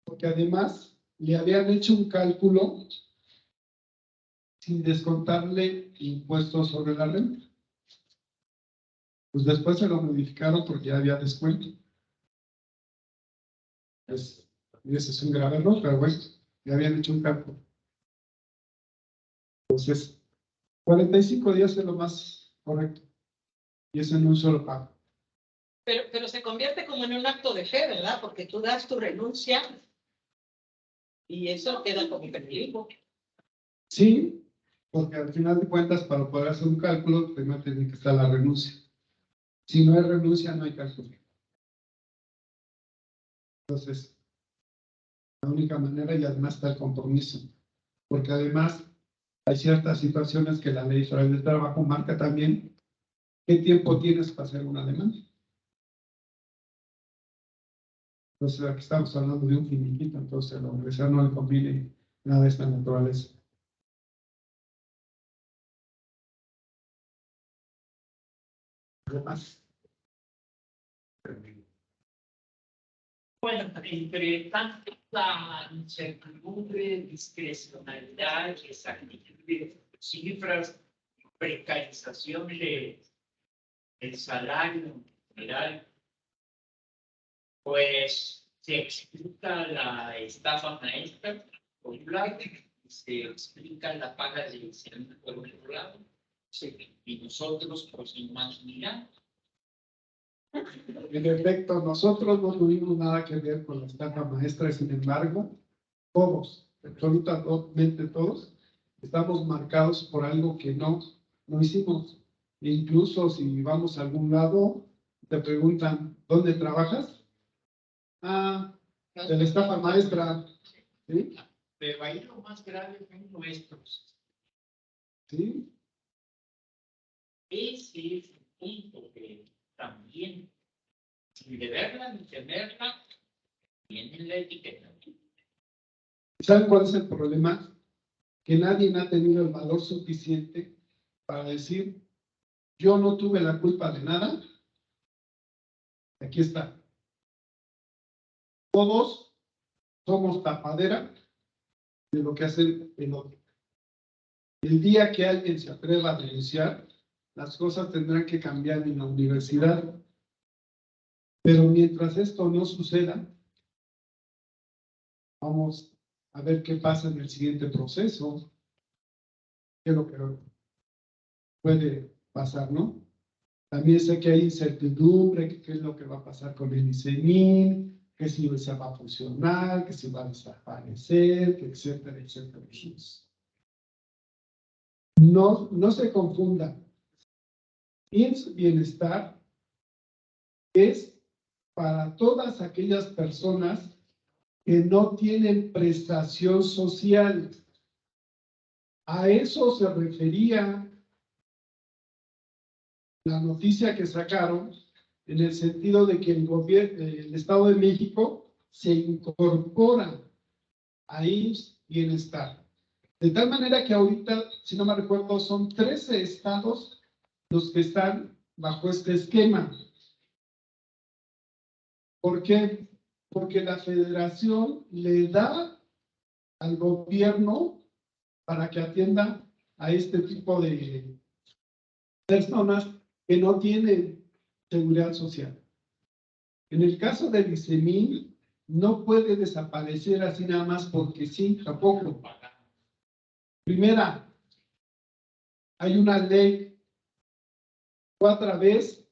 porque además le habían hecho un cálculo sin descontarle impuestos sobre la renta. Pues después se lo modificaron porque ya había descuento. Pues, ese es un grave error, pero bueno, ya habían hecho un cálculo. Entonces, 45 días es lo más correcto. Y es en un solo pago. Pero se convierte como en un acto de fe, ¿verdad? Porque tú das tu renuncia y eso queda como efectivo. Sí, porque al final de cuentas, para poder hacer un cálculo, primero tiene que estar la renuncia. Si no hay renuncia, no hay cálculo. Entonces, la única manera, y además está el compromiso, porque además hay ciertas situaciones que la Ley Federal del Trabajo marca también qué tiempo tienes para hacer una demanda. Entonces, aquí estamos hablando de un finiquito, entonces a la universidad no le conviene nada de esta naturaleza. ¿Algo más? Bueno, entre tanta incertidumbre, discrecionalidad, exactitud de cifras, precarización del salario general, pues se explica la estafa maestra por un lado, se explica la paga de licencia por otro lado, y nosotros pues más miramos. En efecto, nosotros no tuvimos nada que ver con la estafa maestra, sin embargo, todos, absolutamente todos, estamos marcados por algo que no hicimos. E incluso si vamos a algún lado, te preguntan, ¿dónde trabajas? Ah, de la estafa maestra. ¿Sí? Pero ahí lo más grave son nuestros. ¿Sí? Ese es el punto que también, sin deberla ni temerla, viene la etiqueta. ¿Saben cuál es el problema? Que nadie ha tenido el valor suficiente para decir, yo no tuve la culpa de nada. Aquí está. Todos somos tapadera de lo que hace el otro. El día que alguien se atreva a denunciar, las cosas tendrán que cambiar en la universidad. Pero mientras esto no suceda, vamos a ver qué pasa en el siguiente proceso, qué es lo que puede pasar, ¿no? También sé que hay incertidumbre, que qué es lo que va a pasar con el ICEMIN, que si se va a fusionar, que si va a desaparecer, que etcétera, etcétera. No se confunda. IMSS Bienestar es para todas aquellas personas que no tienen prestación social. A eso se refería la noticia que sacaron, en el sentido de que el gobierno, el Estado de México se incorpora a IMSS Bienestar. De tal manera que ahorita, si no me recuerdo, son 13 estados los que están bajo este esquema. ¿Por qué? Porque la federación le da al gobierno para que atienda a este tipo de personas que no tienen seguridad social. En el caso del ICEMIN, no puede desaparecer así nada más porque sí, tampoco. Primera, hay una ley, fue a través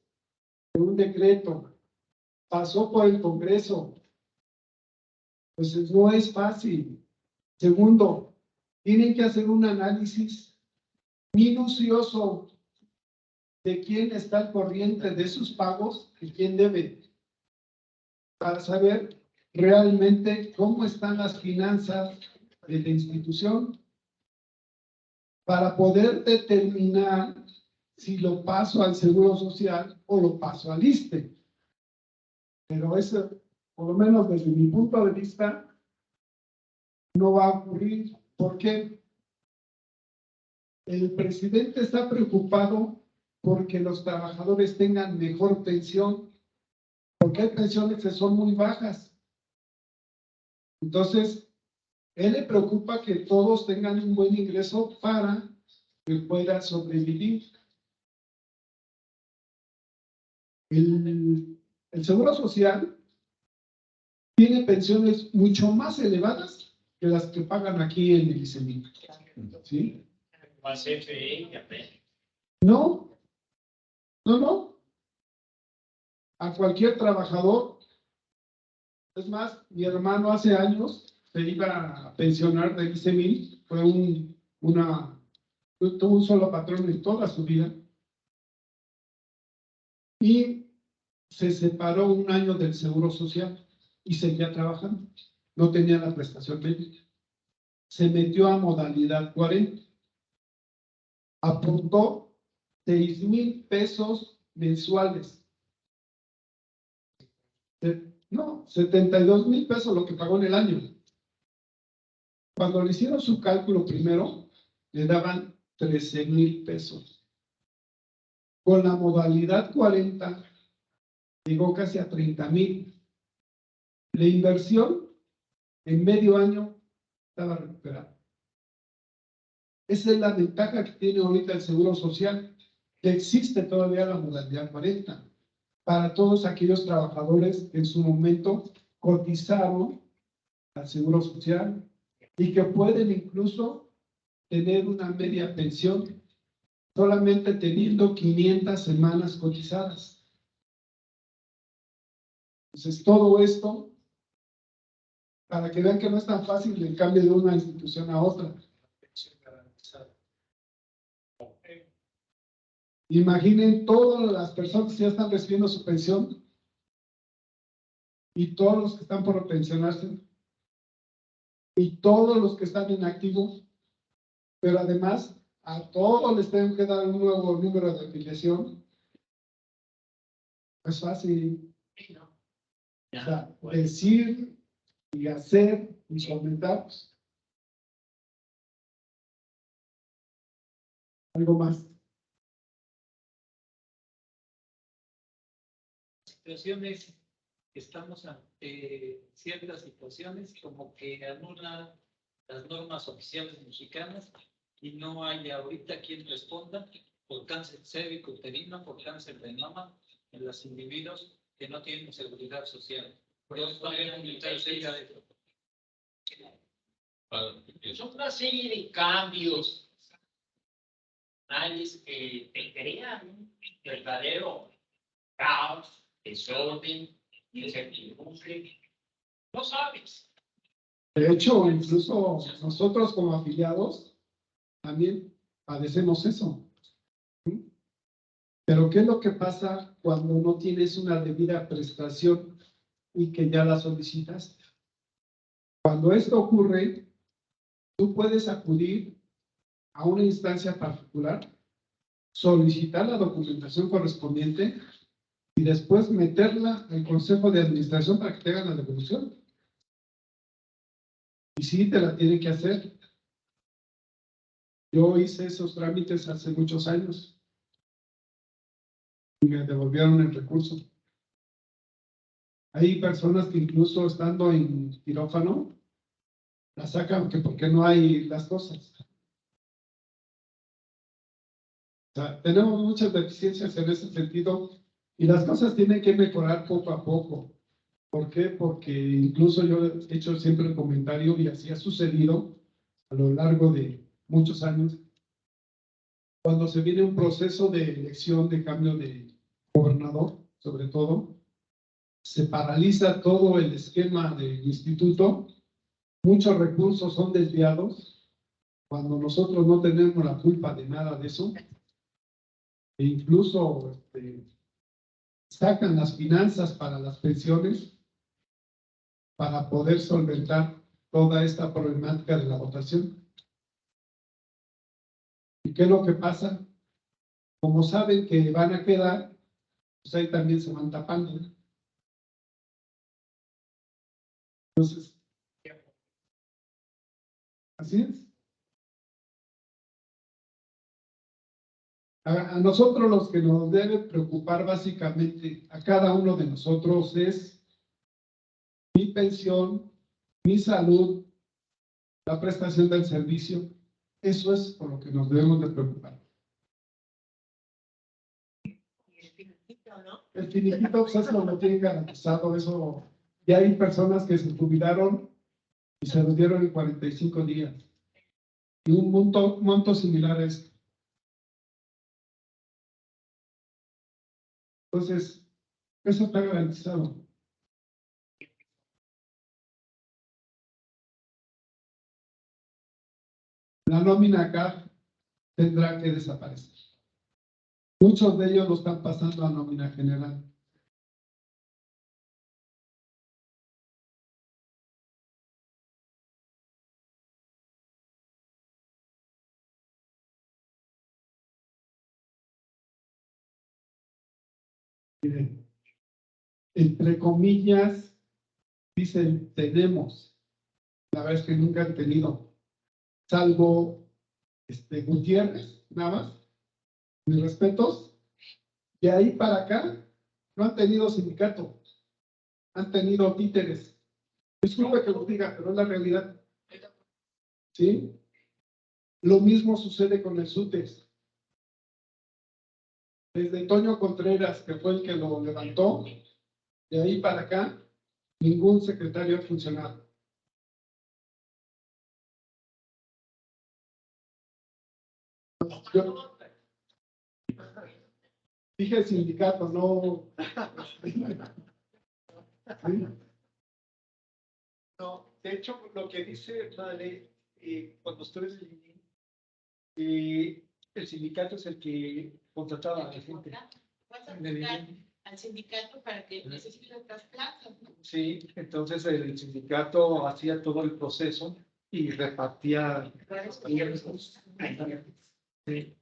de un decreto, pasó por el Congreso, pues no es fácil. Segundo, tienen que hacer un análisis minucioso de quién está al corriente de sus pagos y quién debe, para saber realmente cómo están las finanzas de la institución, para poder determinar si lo paso al Seguro Social o lo paso al ISSSTE. Pero eso, por lo menos desde mi punto de vista, no va a ocurrir. ¿Por qué? El presidente está preocupado porque los trabajadores tengan mejor pensión, porque hay pensiones que son muy bajas. Entonces, Él le preocupa que todos tengan un buen ingreso para que puedan sobrevivir. El Seguro Social tiene pensiones mucho más elevadas que las que pagan aquí en el ICEMI. ¿Sí? No, no. A cualquier trabajador. Es más, mi hermano hace años se iba a pensionar del ICEMI, fue tuvo un solo patrón en toda su vida. Y se separó un año del Seguro Social y seguía trabajando. No tenía la prestación médica. Se metió a modalidad 40. Apuntó 6,000 pesos mensuales. No, 72,000 pesos lo que pagó en el año. Cuando le hicieron su cálculo primero, le daban 13,000 pesos. Con la modalidad 40, llegó casi a 30,000. La inversión en medio año estaba recuperada. Esa es la ventaja que tiene ahorita el Seguro Social, que existe todavía la modalidad 40 para todos aquellos trabajadores que en su momento cotizaron al Seguro Social y que pueden incluso tener una media pensión solamente teniendo 500 semanas cotizadas. Entonces, todo esto, para que vean que no es tan fácil el cambio de una institución a otra. Imaginen todas las personas que ya están recibiendo su pensión y todos los que están por pensionarse y todos los que están en activo, pero además a todos les tengo que dar un nuevo número de afiliación. Es fácil. O sea, decir y hacer y comentar. Algo más. Situaciones, estamos ante ciertas situaciones como que anulan las normas oficiales mexicanas y no hay ahorita quien responda por cáncer cérvico-uterino, por cáncer de mama en los individuos que no tienen seguridad social. Son una serie de cambios que te crean un verdadero caos, desorden, incertidumbre. No sabes. De hecho, incluso nosotros como afiliados también padecemos eso. Pero ¿qué es lo que pasa cuando no tienes una debida prestación y que ya la solicitas? Cuando esto ocurre, tú puedes acudir a una instancia particular, solicitar la documentación correspondiente y después meterla al Consejo de Administración para que te hagan la devolución. Y sí, te la tienen que hacer. Yo hice esos trámites hace muchos años y me devolvieron el recurso. Hay personas que incluso estando en quirófano, la sacan porque no hay las cosas. O sea, tenemos muchas deficiencias en ese sentido y las cosas tienen que mejorar poco a poco. ¿Por qué? Porque incluso yo he hecho siempre el comentario y así ha sucedido a lo largo de muchos años. Cuando se viene un proceso de elección, de cambio de gobernador, sobre todo, se paraliza todo el esquema del instituto, muchos recursos son desviados, cuando nosotros no tenemos la culpa de nada de eso, e incluso sacan las finanzas para las pensiones para poder solventar toda esta problemática de la votación. ¿Y qué es lo que pasa? Como saben que van a quedar, pues ahí también se van tapando, ¿no? Entonces, así es. A nosotros los que nos debe preocupar básicamente, a cada uno de nosotros, es mi pensión, mi salud, la prestación del servicio. Eso es por lo que nos debemos de preocupar. ¿No? El finiquito, pues eso lo tienen garantizado, eso. Ya hay personas que se jubilaron y se los dieron en 45 días. Y un monto similar a este. Entonces, eso está garantizado. La nómina acá tendrá que desaparecer. Muchos de ellos lo están pasando a nómina general. Miren, entre comillas, dicen tenemos. La verdad es que nunca han tenido, salvo Gutiérrez, nada más. Mis respetos. De ahí para acá, no han tenido sindicato. Han tenido títeres. Disculpe que lo diga, pero es la realidad. ¿Sí? Lo mismo sucede con el SUTES. Desde Toño Contreras, que fue el que lo levantó, de ahí para acá, ningún secretario ha funcionado. Yo dije sindicato, no. ¿Sí? No, de hecho, lo que dice Vale, cuando ustedes el sindicato es el que contrataba a la gente. Vas a buscar al sindicato para que necesite otras plazas, ¿no? Sí, entonces el sindicato hacía todo el proceso y repartía. Sí.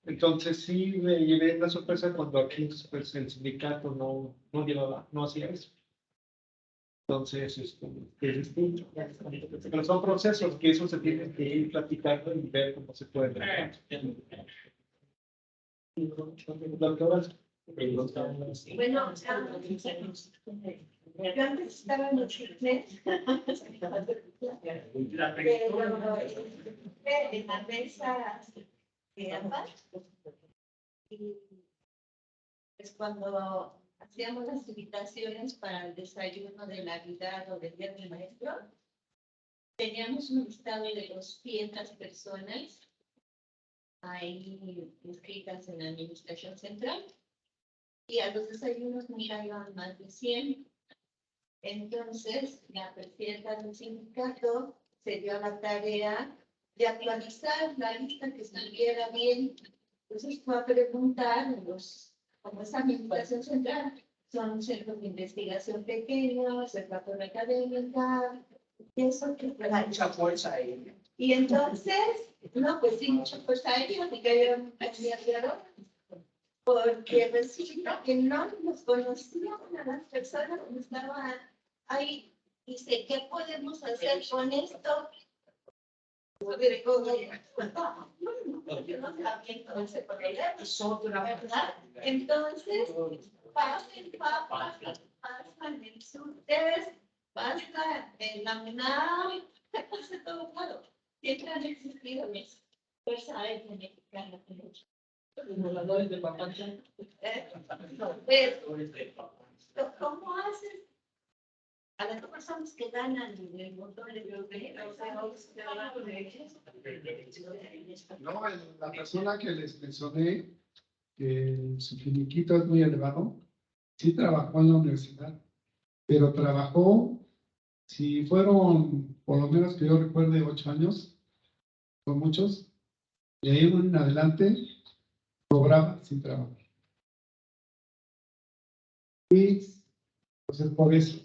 Entonces sí me llevé la sorpresa cuando aquí pues, el sindicato no hacía eso. Entonces, es distinto. Pero son procesos que eso se tienen que ir platicando y ver cómo se puede trabajar. Doctoras. Bueno, yo antes estaba en los fitness, en la mesa de ambas, y es cuando hacíamos las invitaciones para el desayuno de Navidad o del Día del Maestro, teníamos un listado de 200 personas ahí inscritas en la administración central, y a los desayunos nos llegaban más de 100. Entonces, la presidenta del sindicato se dio a la tarea de actualizar la lista que estuviera bien. Entonces fue a preguntar, como es administración central, son centros de investigación pequeños, secretaria académica, eso que fue Mucha fuerza ahí. y entonces, no, pues sí, mucha fuerza a ellos, y que yo porque resulta que no nos conocían a las personas que estaban ahí. Dice, ¿qué podemos hacer con esto? Yo no sabía entonces por qué ¿verdad? Entonces, pasen papas, pasan el SUTES, pasa el NAMNAM, pasa todo claro. Siempre han existido mis fuerza aérea mexicana. Simuladores de papantla. ¿Cómo haces? A las personas que ganan el motor de No, la persona que les mencioné, que su finiquito es muy elevado, sí trabajó en la universidad, pero trabajó, si fueron, por lo menos que yo recuerde, 8 años, son muchos, y ahí en adelante cobraba sin trabajo. Y entonces por eso.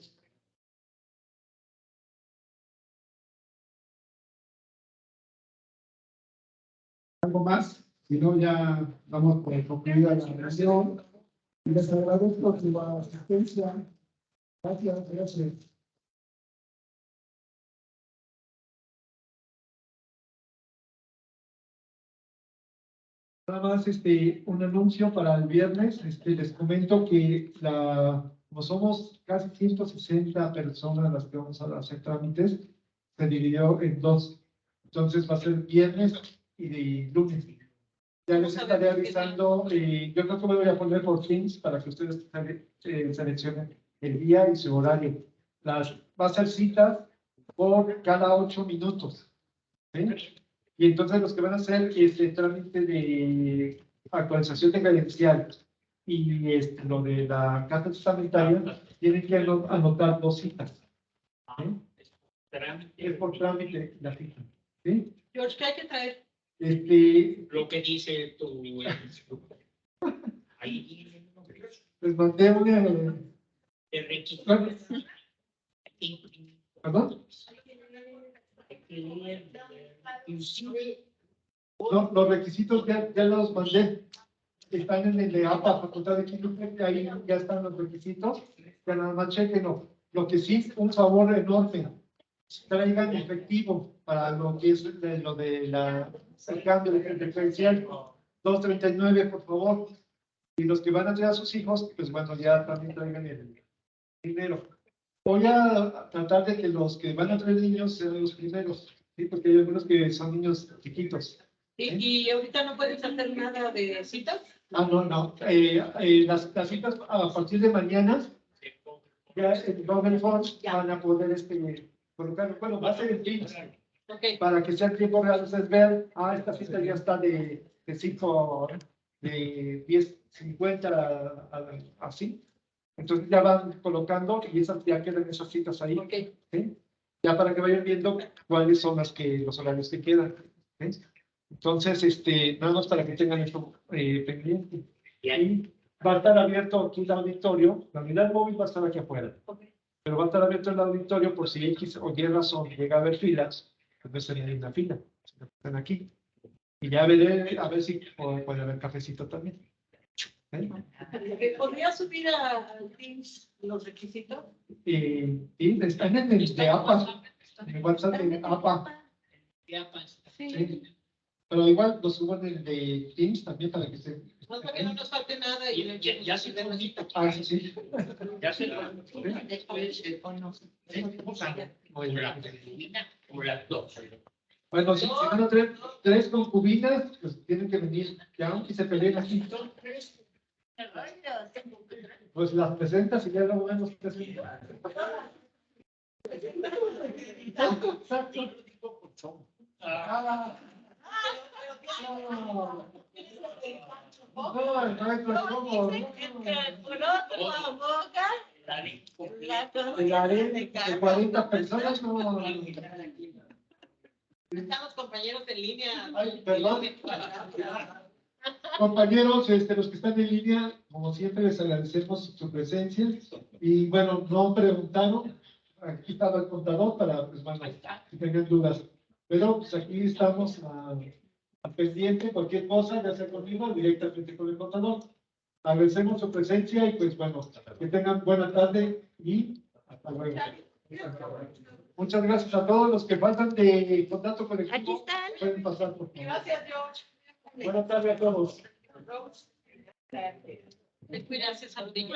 ¿Algo más? Si no, ya vamos por concluida la reunión. Y les agradezco su asistencia. Gracias, gracias. Nada más un anuncio para el viernes. Les comento que como somos casi 160 personas las que vamos a hacer trámites, se dividió en dos Entonces va a ser viernes y lunes. Ya les estaré avisando, yo creo que me voy a poner por Teams para que ustedes seleccionen el día y su horario. Va a ser citas por cada 8 minutos. ¿Sí? Y entonces los que van a hacer este trámite de actualización de credencial y lo de la carta testamentaria, tienen que anotar 2 citas. ¿Sí? Es por trámite la cita. ¿Sí? George, ¿qué hay que traer? Lo que dice tu. Ahí. Les mandé un... El requisito. ¿Perdón? No, los requisitos ya los mandé. Están en el de APA, Facultad de Química, ahí ya están los requisitos. Ya nada más chequenlo. Lo que sí, un favor enorme. Traigan efectivo para lo que es lo de el cambio de credencial. 239, por favor. Y los que van a traer a sus hijos, pues bueno, ya también traigan el dinero. Voy a tratar de que los que van a traer niños sean los primeros, ¿sí? Porque hay algunos que son niños chiquitos. ¿Y ahorita no puedes hacer nada de citas? No. Las citas a partir de mañana, ya en Google Forms van a poder colocar, bueno, va a ser en Teams, para que sea en tiempo real, ustedes vean, esta cita ya está de 5, de 10:50 así. Entonces ya van colocando y ya quedan esas citas ahí. ¿Sí? Ya para que vayan viendo cuáles son los horarios que quedan. ¿Sí? Entonces, nada más para que tengan esto pendiente. Y va a estar abierto aquí el auditorio. La unidad móvil va a estar aquí afuera. Pero va a estar abierto el auditorio por si X o Y razón llega a haber filas, pues no estaría en la fila. Están aquí. Y ya veré a ver si puede haber cafecito también. ¿Podría subir a Teams los requisitos? Y están en el de APA, en el WhatsApp de APA. Sí. Pero igual lo subo en el de Teams también para que se... No, para que no nos falte nada y Ya se den la cita. Sí. Ya se como las 2. Bueno, si van a traer 3 concubinas, pues tienen que venir ya, aunque se peleen así. Pues las presentas y ya luego ven los presentas. De 40 personas, no. Estamos compañeros en línea. Ay, perdón. Compañeros, los que están en línea, como siempre, les agradecemos su presencia. Y bueno, no preguntaron. Aquí estaba el contador para, pues bueno, si tengan dudas. Pero pues aquí estamos a pendiente, cualquier cosa, ya sea conmigo o directamente con el contador. Agradecemos su presencia y pues bueno, que tengan buena tarde y hasta luego. Muchas gracias a todos los que faltan de contacto colectivo. Aquí están. Pueden pasar por favor. Gracias, George. Buenas tardes a todos. Gracias, Saudillo.